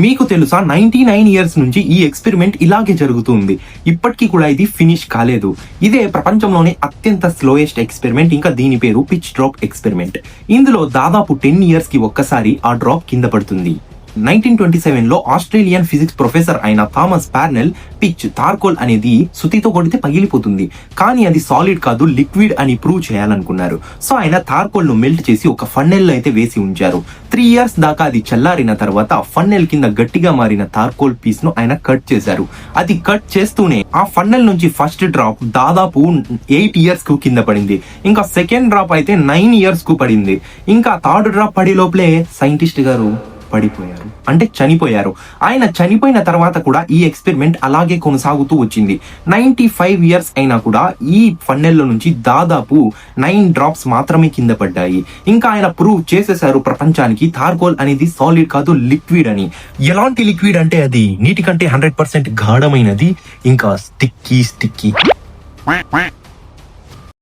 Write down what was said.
మీకు తెలుసా 99 ఇయర్స్ నుంచి ఈ ఎక్స్పెరిమెంట్ ఇలాగే జరుగుతుంది. ఇప్పటికీ కూడా ఇది ఫినిష్ కాలేదు. ఇదే ప్రపంచంలోనే అత్యంత స్లోయెస్ట్ ఎక్స్పెరిమెంట్. ఇంకా దీని పేరు పిచ్ డ్రాప్ ఎక్స్పెరిమెంట్. ఇందులో దాదాపు 10 ఇయర్స్ కి ఒక్కసారి ఆ డ్రాప్ కింద పడుతుంది. 1927 లో ఆస్ట్రేలియన్ ఫిజిక్స్ ప్రొఫెసర్ అయిన థామస్ పార్నెల్ పిచ్ థార్కోల్ అనేది సుతితో కొడితే పగిలిపోతుంది, కానీ అది సాలిడ్ కాదు లిక్విడ్ అని ప్రూవ్ చేయాలనుకున్నారు. సో ఆయన థార్కోల్ ను మెల్ట్ చేసి ఒక ఫన్నెల్ లో అయితే వేసి ఉంచారు. 3 ఇయర్స్ దాకా అది చల్లారిన తర్వాత ఫన్నెల్ కింద గట్టిగా మారిన థార్కోల్ పీస్ ను ఆయన కట్ చేశారు. అది కట్ చేస్తూనే ఆ ఫన్నెల్ నుంచి ఫస్ట్ డ్రాప్ దాదాపు 8 ఇయర్స్ కు కింద పడింది. ఇంకా సెకండ్ డ్రాప్ అయితే 9 ఇయర్స్ కు పడింది. ఇంకా థర్డ్ డ్రాప్ పడే లోపలే సైంటిస్ట్ గారు పడిపోయారు, అంటే చనిపోయారు. ఆయన చనిపోయిన తర్వాత కూడా ఈ ఎక్స్పెరిమెంట్ అలాగే కొనసాగుతూ వచ్చింది. 95 ఇయర్స్ అయినా కూడా ఈ ఫన్నెల్లో నుంచి దాదాపు 9 డ్రాప్స్ మాత్రమే కింద పడ్డాయి. ఇంకా ఆయన ప్రూవ్ చేసేసారు ప్రపంచానికి థార్కోల్ అనేది సాలిడ్ కాదు లిక్విడ్ అని. ఎలాంటి లిక్విడ్ అంటే అది నీటి కంటే 100% గాఢమైనది, ఇంకా స్టిక్కీ